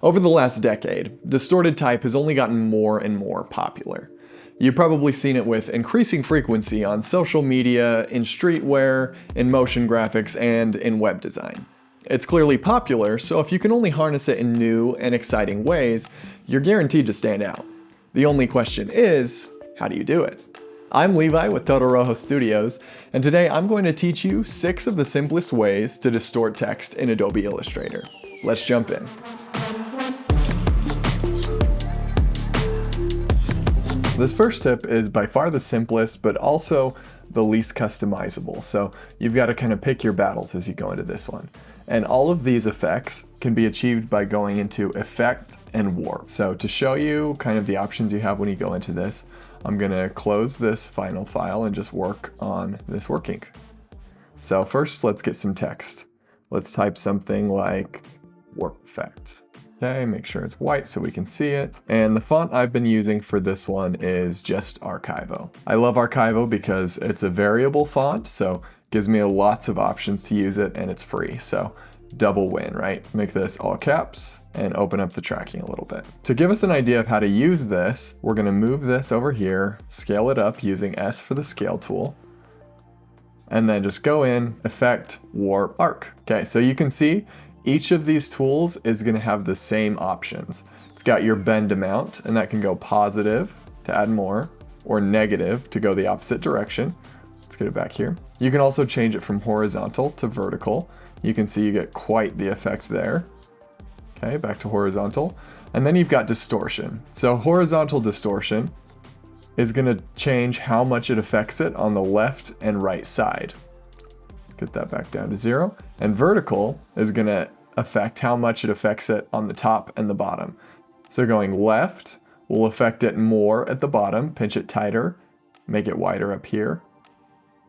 Over the last decade, distorted type has only gotten more and more popular. You've probably seen it with increasing frequency on social media, in streetwear, in motion graphics, and in web design. It's clearly popular, so if you can only harness it in new and exciting ways, you're guaranteed to stand out. The only question is, how do you do it? I'm Levi with Total Rojo Studios, and today I'm going to teach you 6 of the simplest ways to distort text in Adobe Illustrator. Let's jump in. This first tip is by far the simplest, but also the least customizable. So you've got to kind of pick your battles as you go into this one. And all of these effects can be achieved by going into Effect and Warp. So to show you kind of the options you have when you go into this, I'm gonna close this final file and just work on this working. So first, let's get some text. Let's type something like Warp Effect. Okay, make sure it's white so we can see it. And the font I've been using for this one is just Archivo. I love Archivo because it's a variable font, so it gives me lots of options to use it, and it's free. So double win, right? Make this all caps and open up the tracking a little bit. To give us an idea of how to use this, we're gonna move this over here, scale it up using S for the scale tool, and then just go in, Effect, Warp, Arc. Okay, so you can see each of these tools is gonna have the same options. It's got your bend amount, and that can go positive to add more, or negative to go the opposite direction. Let's get it back here. You can also change it from horizontal to vertical. You can see you get quite the effect there. Okay, back to horizontal. And then you've got distortion. So horizontal distortion is gonna change how much it affects it on the left and right side. Get that back down to 0. And vertical is gonna affect how much it affects it on the top and the bottom. So going left will affect it more at the bottom, pinch it tighter, make it wider up here.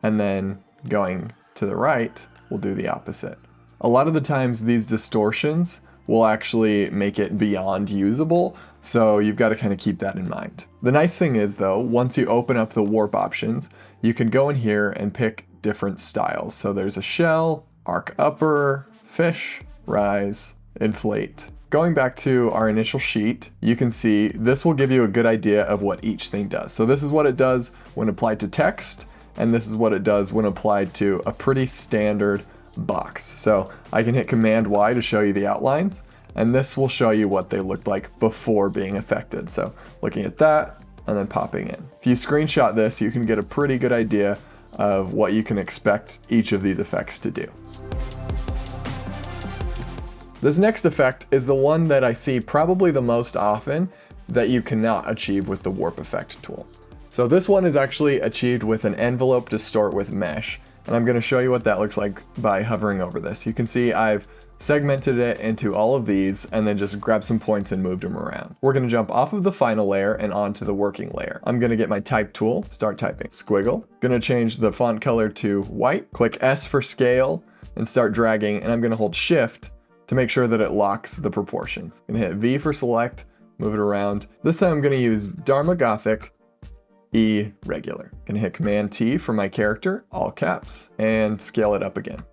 And then going to the right, we'll do the opposite. A lot of the times these distortions will actually make it beyond usable, so you've got to kind of keep that in mind. The nice thing is though, once you open up the warp options, you can go in here and pick different styles. So there's a shell, arc upper, fish, rise, inflate. Going back to our initial sheet, you can see this will give you a good idea of what each thing does. So this is what it does when applied to text, and this is what it does when applied to a pretty standard box. So I can hit Command Y to show you the outlines, and this will show you what they looked like before being affected. So looking at that and then popping in. If you screenshot this, you can get a pretty good idea of what you can expect each of these effects to do. This next effect is the one that I see probably the most often that you cannot achieve with the Warp Effect tool. So this one is actually achieved with an envelope distort with mesh, and I'm going to show you what that looks like by hovering over this. You can see I've segmented it into all of these and then just grabbed some points and moved them around. We're going to jump off of the final layer and onto the working layer. I'm going to get my type tool, start typing, squiggle. Going to change the font color to white, click S for scale and start dragging, and I'm going to hold shift to make sure that it locks the proportions. I'm going to hit V for select, move it around. This time I'm going to use Dharma Gothic, E regular. Gonna hit Command T for my character, all caps, and scale it up again.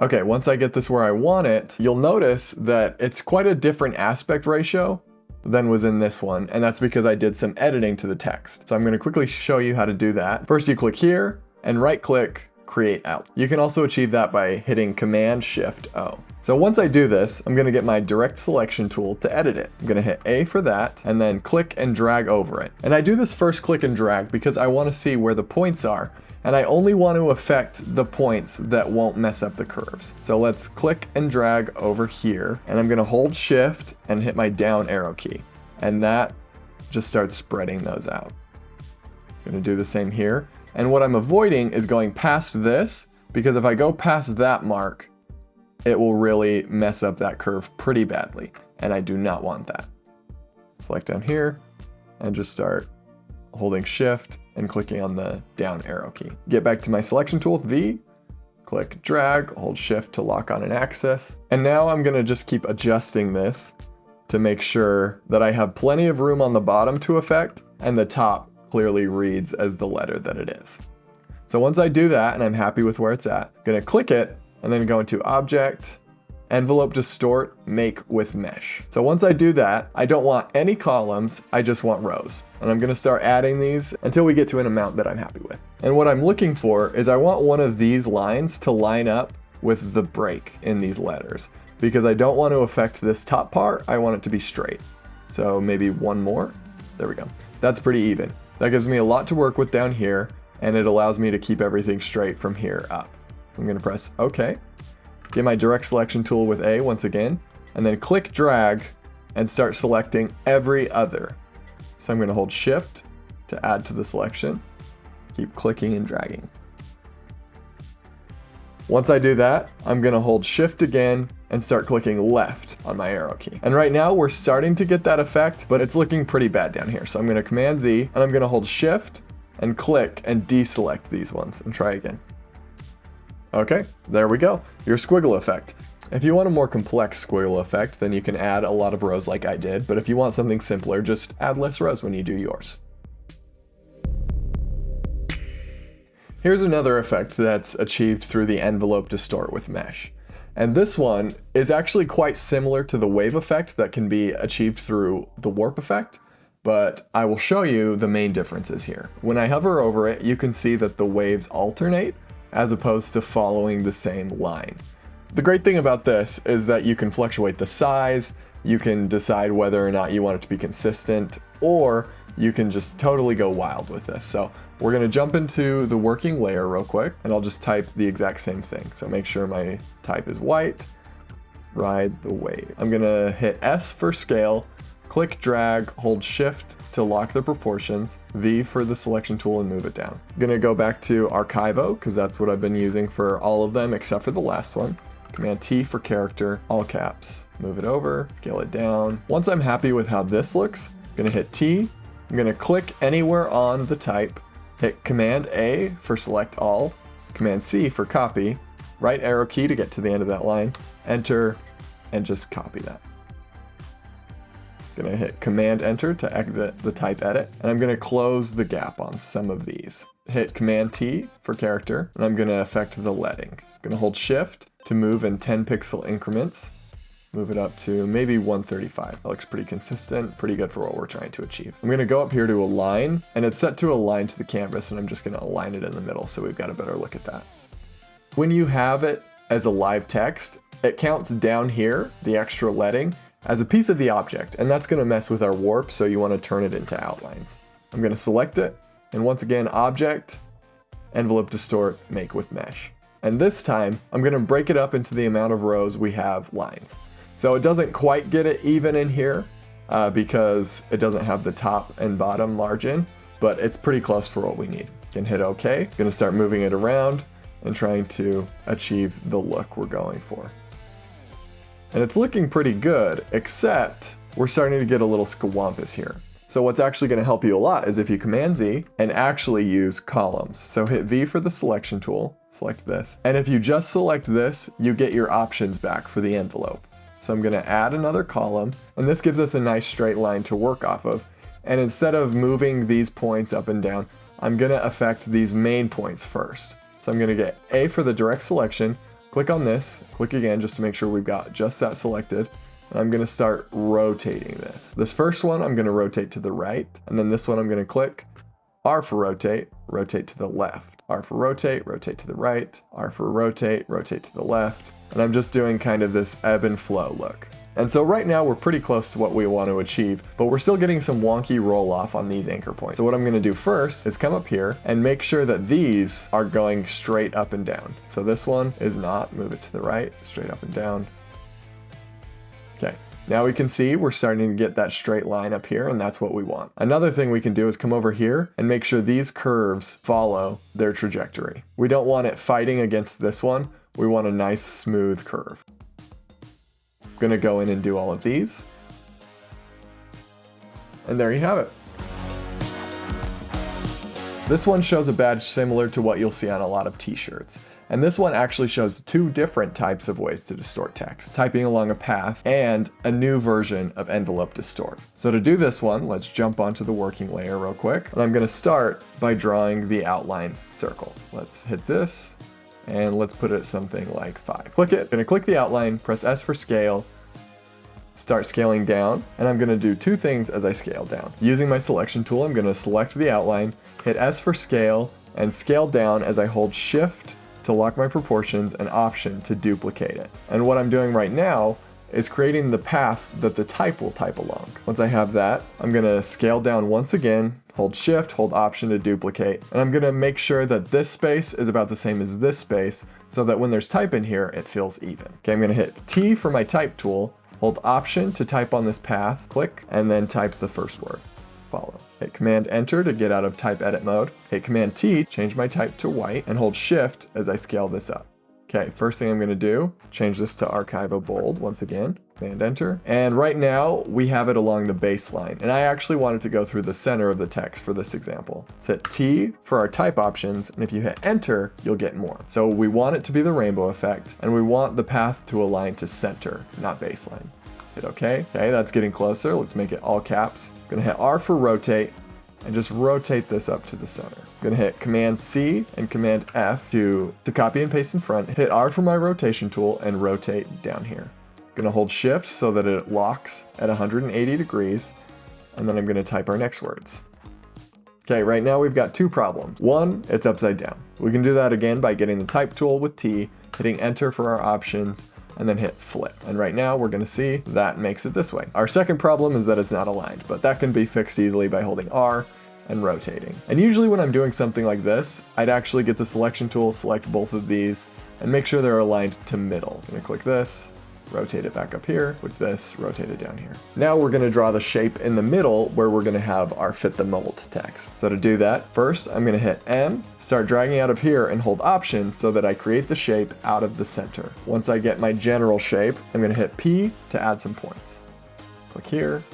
Okay, once I get this where I want it, you'll notice that it's quite a different aspect ratio than was in this one, and that's because I did some editing to the text. So I'm gonna quickly show you how to do that. First you click here and right click, create out. You can also achieve that by hitting Command Shift O. So once I do this, I'm gonna get my direct selection tool to edit it. I'm gonna hit A for that, and then click and drag over it. And I do this first click and drag because I wanna see where the points are, and I only want to affect the points that won't mess up the curves. So let's click and drag over here, and I'm gonna hold Shift and hit my down arrow key. And that just starts spreading those out. I'm gonna do the same here. And what I'm avoiding is going past this, because if I go past that mark, it will really mess up that curve pretty badly, and I do not want that. Select down here and just start holding Shift and clicking on the down arrow key. Get back to my selection tool with V, click drag, hold Shift to lock on an axis. And now I'm gonna just keep adjusting this to make sure that I have plenty of room on the bottom to affect, and the top clearly reads as the letter that it is. So once I do that and I'm happy with where it's at, I'm gonna click it and then go into Object envelope distort, make with mesh. So once I do that, I don't want any columns, I just want rows. And I'm gonna start adding these until we get to an amount that I'm happy with. And what I'm looking for is I want one of these lines to line up with the break in these letters, because I don't want to affect this top part, I want it to be straight. So maybe one more, there we go. That's pretty even. That gives me a lot to work with down here, and it allows me to keep everything straight from here up. I'm gonna press OK, get my direct selection tool with A once again, and then click drag and start selecting every other. So I'm gonna hold Shift to add to the selection, keep clicking and dragging. Once I do that, I'm gonna hold Shift again and start clicking left on my arrow key. And right now we're starting to get that effect, but it's looking pretty bad down here. So I'm gonna Command Z and I'm gonna hold Shift and click and deselect these ones and try again. Okay, there we go, your squiggle effect. If you want a more complex squiggle effect, then you can add a lot of rows like I did, but if you want something simpler, just add less rows when you do yours. Here's another effect that's achieved through the envelope distort with mesh. And this one is actually quite similar to the wave effect that can be achieved through the warp effect, but I will show you the main differences here. When I hover over it, you can see that the waves alternate as opposed to following the same line. The great thing about this is that you can fluctuate the size, you can decide whether or not you want it to be consistent, or you can just totally go wild with this. So we're gonna jump into the working layer real quick, and I'll just type the exact same thing. So make sure my type is white, ride the wave. I'm gonna hit S for scale, click drag, hold Shift to lock the proportions, V for the selection tool and move it down. I'm gonna go back to Archivo, because that's what I've been using for all of them except for the last one. Command T for character, all caps. Move it over, scale it down. Once I'm happy with how this looks, I'm gonna hit T, I'm gonna click anywhere on the type, hit Command A for select all, Command C for copy, right arrow key to get to the end of that line, enter, and just copy that. Gonna hit Command Enter to exit the type edit, and I'm gonna close the gap on some of these. Hit Command T for character, and I'm gonna affect the leading. Gonna hold Shift to move in 10 pixel increments. Move it up to maybe 135. That looks pretty consistent, pretty good for what we're trying to achieve. I'm gonna go up here to align, and it's set to align to the canvas, and I'm just gonna align it in the middle so we've got a better look at that. When you have it as a live text, it counts down here, the extra leading, as a piece of the object, and that's gonna mess with our warp, so you wanna turn it into outlines. I'm gonna select it, and once again, Object, Envelope Distort, Make with Mesh. And this time, I'm gonna break it up into the amount of rows we have lines. So it doesn't quite get it even in here, because it doesn't have the top and bottom margin, but it's pretty close for what we need. Can hit OK, gonna start moving it around and trying to achieve the look we're going for. And it's looking pretty good, except we're starting to get a little squampus here. So what's actually gonna help you a lot is if you Command Z and actually use columns. So hit V for the selection tool, select this. And if you just select this, you get your options back for the envelope. So I'm gonna add another column, and this gives us a nice straight line to work off of. And instead of moving these points up and down, I'm gonna affect these main points first. So I'm gonna get A for the direct selection, click on this, click again just to make sure we've got just that selected, and I'm gonna start rotating this. This first one I'm gonna rotate to the right, and then this one I'm gonna click, R for rotate, rotate to the left. R for rotate, rotate to the right. R for rotate, rotate to the left. And I'm just doing kind of this ebb and flow look. And so right now we're pretty close to what we want to achieve, but we're still getting some wonky roll off on these anchor points. So what I'm gonna do first is come up here and make sure that these are going straight up and down. So this one is not, move it to the right, straight up and down. Okay, now we can see we're starting to get that straight line up here, and that's what we want. Another thing we can do is come over here and make sure these curves follow their trajectory. We don't want it fighting against this one. We want a nice smooth curve. I'm gonna go in and do all of these. And there you have it. This one shows a badge similar to what you'll see on a lot of t-shirts. And this one actually shows two different types of ways to distort text, typing along a path and a new version of envelope distort. So to do this one, let's jump onto the working layer real quick. And I'm gonna start by drawing the outline circle. Let's hit this and let's put it at something like 5. Click it, gonna click the outline, press S for scale, start scaling down, and I'm gonna do two things as I scale down. Using my selection tool, I'm gonna select the outline, hit S for scale, and scale down as I hold Shift to lock my proportions and Option to duplicate it. And what I'm doing right now is creating the path that the type will type along. Once I have that, I'm gonna scale down once again, hold Shift, hold Option to duplicate, and I'm gonna make sure that this space is about the same as this space so that when there's type in here, it feels even. Okay, I'm gonna hit T for my type tool, hold Option to type on this path, click, and then type the first word, follow. Hit Command Enter to get out of type edit mode, hit Command T, change my type to white, and hold Shift as I scale this up. Okay, first thing I'm gonna do, change this to Archivo Bold once again, Command Enter. And right now, we have it along the baseline. And I actually wanted to go through the center of the text for this example. Let's hit T for our type options, and if you hit Enter, you'll get more. So we want it to be the rainbow effect, and we want the path to align to center, not baseline. Hit OK. Okay, that's getting closer. Let's make it all caps. I'm gonna hit R for rotate, and just rotate this up to the center. I'm gonna hit Command C and Command F to copy and paste in front. Hit R for my rotation tool and rotate down here. I'm gonna hold Shift so that it locks at 180 degrees, and then I'm gonna type our next words. Okay, right now we've got two problems. One, it's upside down. We can do that again by getting the type tool with T, hitting Enter for our options, and then hit flip. And right now we're gonna see that makes it this way. Our second problem is that it's not aligned, but that can be fixed easily by holding R and rotating. And usually when I'm doing something like this, I'd actually get the selection tool, select both of these, and make sure they're aligned to middle. I'm gonna click this, rotate it back up here, click this, rotate it down here. Now we're gonna draw the shape in the middle where we're gonna have our fit the mold text. So to do that, first I'm gonna hit M, start dragging out of here and hold Option so that I create the shape out of the center. Once I get my general shape, I'm gonna hit P to add some points. Click here,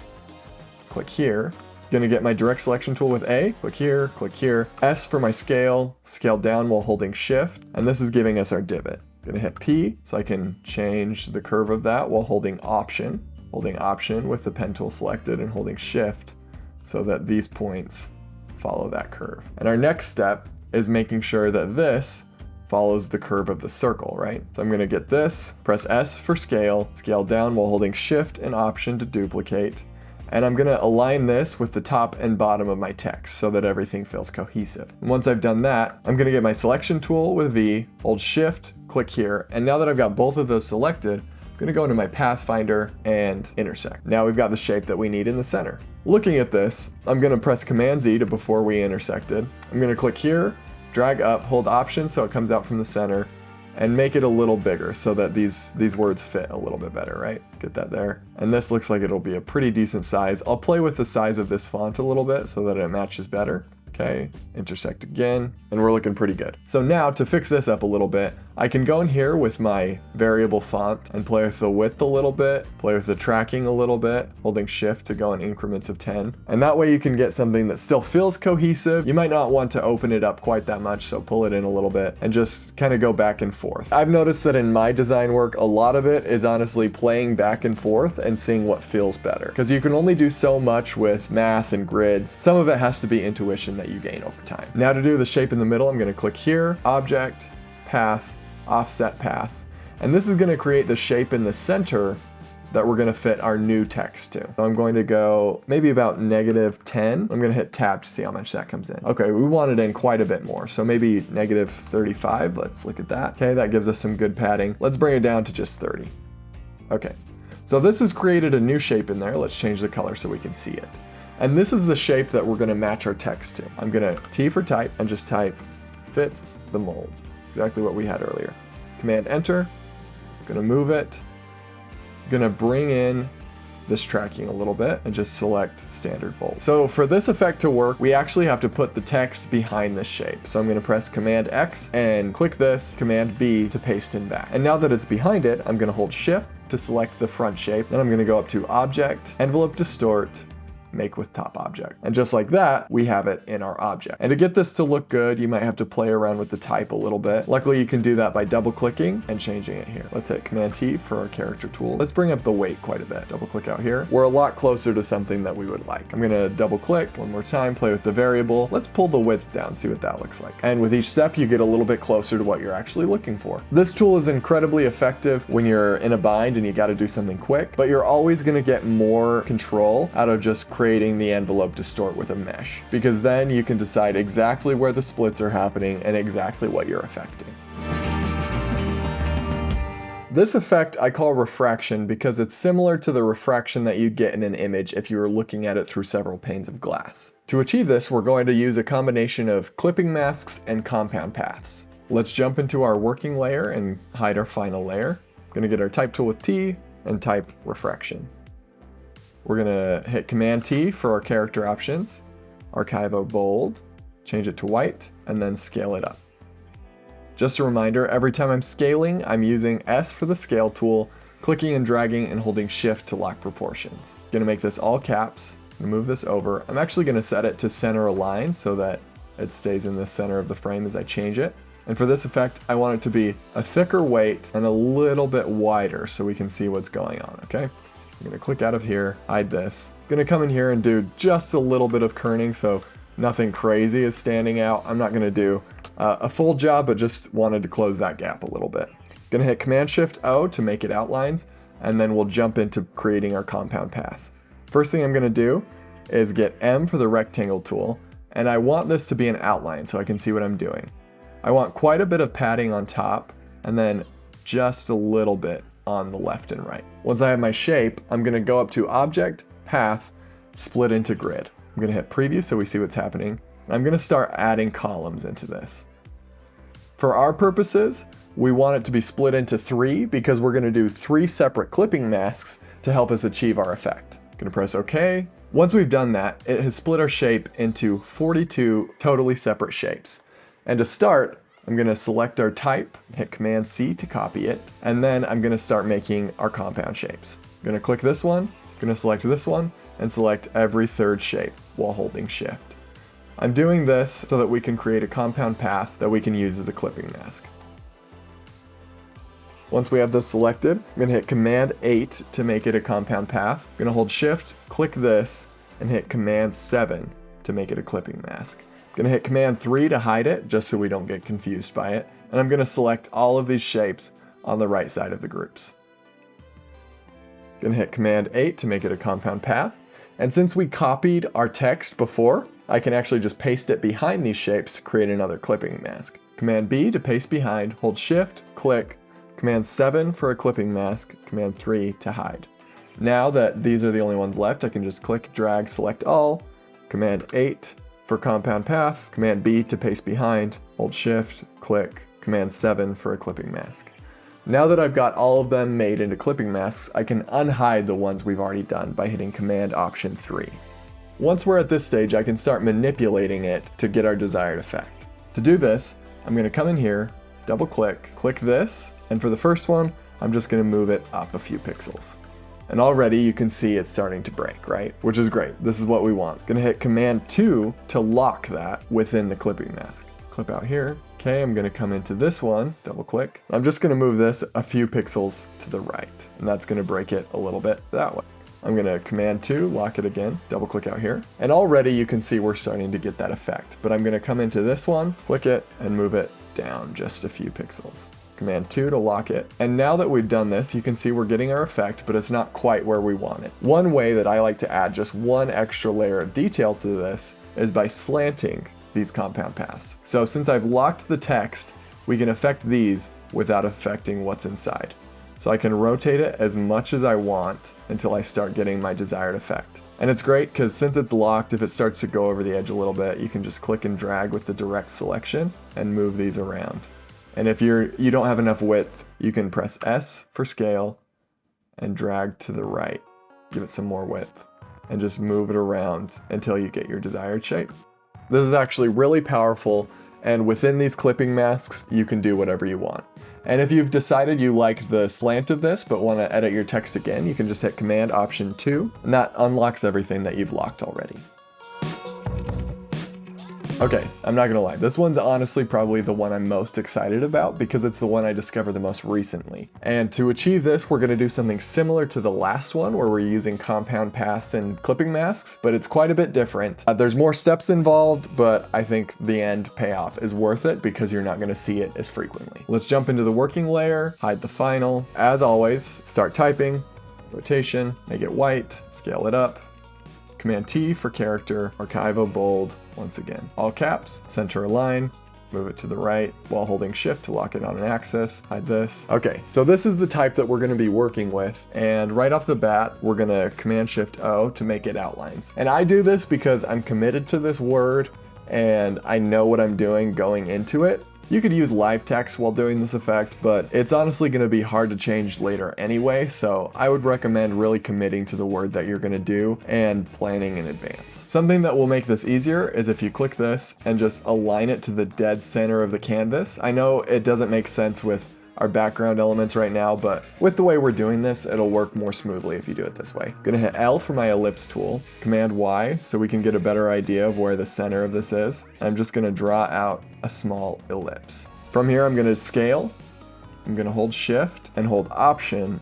click here. Gonna get my direct selection tool with A, click here, S for my scale, scale down while holding Shift, and this is giving us our divot. Gonna hit P so I can change the curve of that while holding Option with the pen tool selected and holding Shift so that these points follow that curve. And our next step is making sure that this follows the curve of the circle, right? So I'm gonna get this, press S for scale, scale down while holding Shift and Option to duplicate, and I'm gonna align this with the top and bottom of my text so that everything feels cohesive. And once I've done that, I'm gonna get my selection tool with V, hold Shift, click here, and now that I've got both of those selected, I'm gonna go into my Pathfinder and intersect. Now we've got the shape that we need in the center. Looking at this, I'm gonna press Command Z to before we intersected. I'm gonna click here, drag up, hold Option so it comes out from the center, and make it a little bigger so that these words fit a little bit better, right? Get that there. And this looks like it'll be a pretty decent size. I'll play with the size of this font a little bit so that it matches better. Okay, intersect again, and we're looking pretty good. So now to fix this up a little bit, I can go in here with my variable font and play with the width a little bit, play with the tracking a little bit, holding Shift to go in increments of 10. And that way you can get something that still feels cohesive. You might not want to open it up quite that much, so pull it in a little bit and just kind of go back and forth. I've noticed that in my design work, a lot of it is honestly playing back and forth and seeing what feels better. Because you can only do so much with math and grids. Some of it has to be intuition that you gain over time. Now to do the shape in the middle, I'm gonna click here, Object, Path, Offset Path. And this is gonna create the shape in the center that we're gonna fit our new text to. So I'm going to go maybe about -10. I'm gonna hit Tab to see how much that comes in. Okay, we want it in quite a bit more. So maybe -35, let's look at that. Okay, that gives us some good padding. Let's bring it down to just 30. Okay, so this has created a new shape in there. Let's change the color so we can see it. And this is the shape that we're gonna match our text to. I'm gonna T for type and just type fit the mold. Exactly what we had earlier. Command Enter, gonna move it, gonna bring in this tracking a little bit and just select standard bold. So for this effect to work, we actually have to put the text behind this shape. So I'm gonna press Command X and click this, Command B to paste in back. And now that it's behind it, I'm gonna hold Shift to select the front shape. Then I'm gonna go up to Object, Envelope Distort, make with top object. And just like that, we have it in our object. And to get this to look good, you might have to play around with the type a little bit. Luckily, you can do that by double clicking and changing it here. Let's hit Command T for our character tool. Let's bring up the weight quite a bit. Double click out here. We're a lot closer to something that we would like. I'm gonna double click one more time, play with the variable. Let's pull the width down, see what that looks like. And with each step, you get a little bit closer to what you're actually looking for. This tool is incredibly effective when you're in a bind and you gotta do something quick, but you're always gonna get more control out of just creating the envelope distort with a mesh, because then you can decide exactly where the splits are happening and exactly what you're affecting. This effect I call refraction because it's similar to the refraction that you'd get in an image if you were looking at it through several panes of glass. To achieve this, we're going to use a combination of clipping masks and compound paths. Let's jump into our working layer and hide our final layer. I'm gonna get our type tool with T and type refraction. We're gonna hit Command T for our character options, archive a bold, change it to white, and then scale it up. Just a reminder, every time I'm scaling, I'm using S for the scale tool, clicking and dragging and holding shift to lock proportions. Gonna make this all caps, gonna move this over. I'm actually gonna set it to center align so that it stays in the center of the frame as I change it. And for this effect, I want it to be a thicker weight and a little bit wider so we can see what's going on, okay? I'm gonna click out of here, hide this. Gonna come in here and do just a little bit of kerning so nothing crazy is standing out. I'm not gonna do a full job, but just wanted to close that gap a little bit. Gonna hit Command-Shift-O to make it outlines, and then we'll jump into creating our compound path. First thing I'm gonna do is get M for the rectangle tool, and I want this to be an outline so I can see what I'm doing. I want quite a bit of padding on top, and then just a little bit on the left and right. Once I have my shape, I'm gonna go up to Object, Path, Split into Grid. I'm gonna hit Preview so we see what's happening. I'm gonna start adding columns into this. For our purposes, we want it to be split into 3 because we're gonna do 3 separate clipping masks to help us achieve our effect. Gonna press OK. Once we've done that, it has split our shape into 42 totally separate shapes. And to start, I'm gonna select our type, hit Command C to copy it, and then I'm gonna start making our compound shapes. I'm gonna click this one, gonna select this one, and select every third shape while holding Shift. I'm doing this so that we can create a compound path that we can use as a clipping mask. Once we have this selected, I'm gonna hit Command 8 to make it a compound path. I'm gonna hold Shift, click this, and hit Command 7 to make it a clipping mask. I'm gonna hit Command 3 to hide it, just so we don't get confused by it. And I'm gonna select all of these shapes on the right side of the groups. Gonna hit Command 8 to make it a compound path. And since we copied our text before, I can actually just paste it behind these shapes to create another clipping mask. Command B to paste behind, hold Shift, click, Command 7 for a clipping mask, Command 3 to hide. Now that these are the only ones left, I can just click, drag, select all, Command 8 for compound path, Command B to paste behind, hold Shift, click, Command 7 for a clipping mask. Now that I've got all of them made into clipping masks, I can unhide the ones we've already done by hitting Command Option 3. Once we're at this stage, I can start manipulating it to get our desired effect. To do this, I'm going to come in here, double click, click this, and for the first one, I'm just going to move it up a few pixels. And already you can see it's starting to break, right? Which is great. This is what we want. Gonna hit Command 2 to lock that within the clipping mask. Clip out here. Okay, I'm gonna come into this one, double click. I'm just gonna move this a few pixels to the right, and that's gonna break it a little bit that way. I'm gonna Command 2, lock it again, double click out here. And already you can see we're starting to get that effect, but I'm gonna come into this one, click it, and move it down just a few pixels. Command 2 to lock it. And now that we've done this, you can see we're getting our effect, but it's not quite where we want it. One way that I like to add just one extra layer of detail to this is by slanting these compound paths. So since I've locked the text, we can affect these without affecting what's inside. So I can rotate it as much as I want until I start getting my desired effect. And it's great because since it's locked, if it starts to go over the edge a little bit, you can just click and drag with the direct selection and move these around. And if you don't have enough width, you can press S for scale and drag to the right. Give it some more width and just move it around until you get your desired shape. This is actually really powerful And within these clipping masks, you can do whatever you want. And if you've decided you like the slant of this, but want to edit your text again, you can just hit Command Option 2, and that unlocks everything that you've locked already. Okay, I'm not gonna lie, this one's honestly probably the one I'm most excited about because it's the one I discovered the most recently. And to achieve this, we're gonna do something similar to the last one where we're using compound paths and clipping masks, but it's quite a bit different. There's more steps involved, but I think the end payoff is worth it because you're not gonna see it as frequently. Let's jump into the working layer, hide the final. As always, start typing, rotation, make it white, scale it up. Command T for character, archivo bold, once again. All caps, center a line, move it to the right while holding shift to lock it on an axis, hide this. Okay, so this is the type that we're gonna be working with, and right off the bat, we're gonna Command Shift O to make it outlines. And I do this because I'm committed to this word and I know what I'm doing going into it. You could use live text while doing this effect, but it's honestly going to be hard to change later anyway, so I would recommend really committing to the word that you're going to do and planning in advance. Something that will make this easier is if you click this and just align it to the dead center of the canvas. I know it doesn't make sense with our background elements right now, but with the way we're doing this, it'll work more smoothly if you do it this way. Gonna hit L for my ellipse tool, Command Y so we can get a better idea of where the center of this is. I'm just gonna draw out a small ellipse. From here, I'm gonna scale. I'm gonna hold Shift and hold Option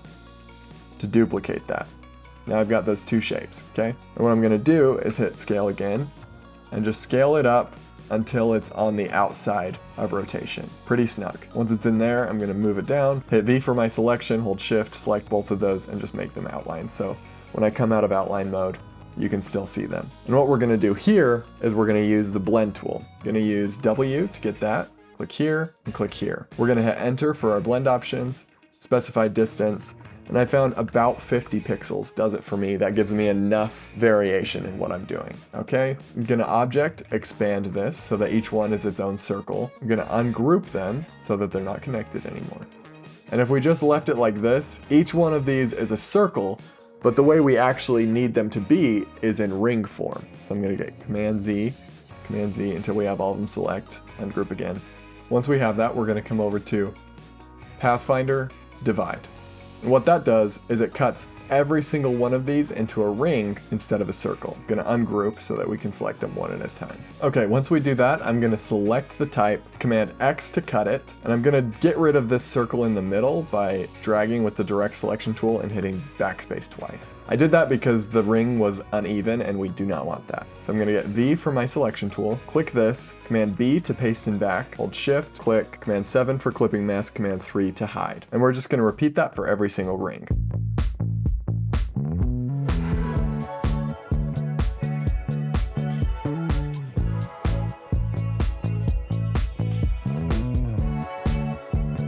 to duplicate that. Now I've got those two shapes, okay? And what I'm gonna do is hit Scale again and just scale it up until it's on the outside of rotation. Pretty snug. Once it's in there, I'm gonna move it down, hit V for my selection, hold Shift, select both of those, and just make them outlines. So when I come out of outline mode, you can still see them. And what we're gonna do here is we're gonna use the blend tool. Gonna use W to get that, click here, and click here. We're gonna hit Enter for our blend options, specify distance, and I found about 50 pixels does it for me. That gives me enough variation in what I'm doing, okay? I'm gonna object expand this so that each one is its own circle. I'm gonna ungroup them so that they're not connected anymore. And if we just left it like this, each one of these is a circle, but the way we actually need them to be is in ring form. So I'm gonna get Command Z until we have all of them select, ungroup again. Once we have that, we're gonna come over to Pathfinder, Divide. And what that does is it cuts every single one of these into a ring instead of a circle. I'm gonna ungroup so that we can select them one at a time. Okay, once we do that, I'm gonna select the type, Command X to cut it, and I'm gonna get rid of this circle in the middle by dragging with the direct selection tool and hitting backspace twice. I did that because the ring was uneven and we do not want that. So I'm gonna get V for my selection tool, click this, Command B to paste in back, hold Shift, click, Command 7 for clipping mask, Command 3 to hide. And we're just gonna repeat that for every single ring.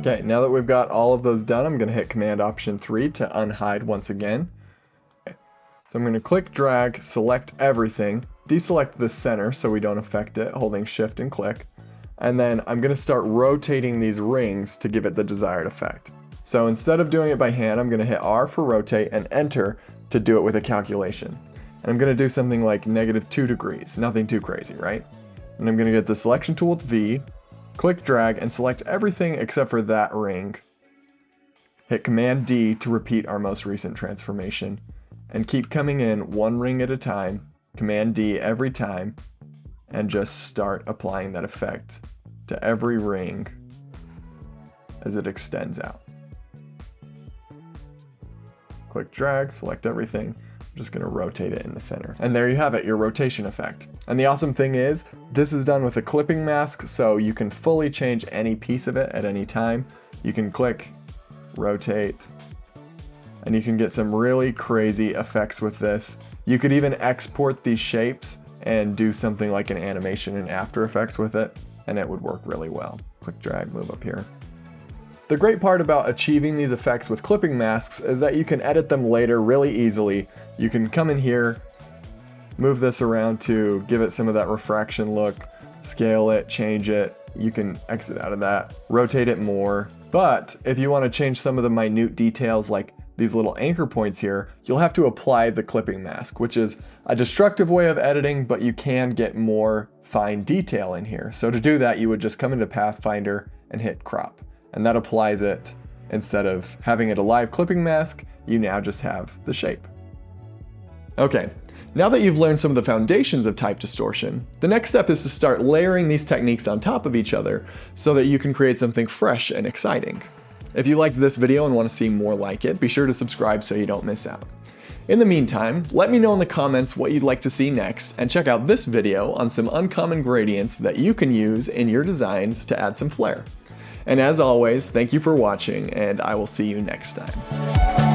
Okay, now that we've got all of those done, I'm gonna hit Command Option 3 to unhide once again. Okay. So I'm gonna click, drag, select everything, deselect the center so we don't affect it, holding Shift and click. And then I'm gonna start rotating these rings to give it the desired effect. So instead of doing it by hand, I'm gonna hit R for rotate and Enter to do it with a calculation. And I'm gonna do something like -2 degrees, nothing too crazy, right? And I'm gonna get the selection tool with V, click, drag, and select everything except for that ring. Hit Command D to repeat our most recent transformation, and keep coming in one ring at a time, Command D every time, and just start applying that effect to every ring as it extends out. Click, drag, select everything. I'm just gonna rotate it in the center. And there you have it, your rotation effect. And the awesome thing is, this is done with a clipping mask, so you can fully change any piece of it at any time. You can click, rotate, and you can get some really crazy effects with this. You could even export these shapes and do something like an animation in After Effects with it, and it would work really well. Click, drag, move up here. The great part about achieving these effects with clipping masks is that you can edit them later really easily. You can come in here, move this around to give it some of that refraction look, scale it, change it. You can exit out of that, rotate it more. But if you want to change some of the minute details like these little anchor points here, you'll have to apply the clipping mask, which is a destructive way of editing, but you can get more fine detail in here. So to do that, you would just come into Pathfinder and hit crop, and that applies it. Instead of having it a live clipping mask, you now just have the shape. Okay, now that you've learned some of the foundations of type distortion, the next step is to start layering these techniques on top of each other so that you can create something fresh and exciting. If you liked this video and want to see more like it, be sure to subscribe so you don't miss out. In the meantime, let me know in the comments what you'd like to see next, and check out this video on some uncommon gradients that you can use in your designs to add some flair. And as always, thank you for watching, and I will see you next time.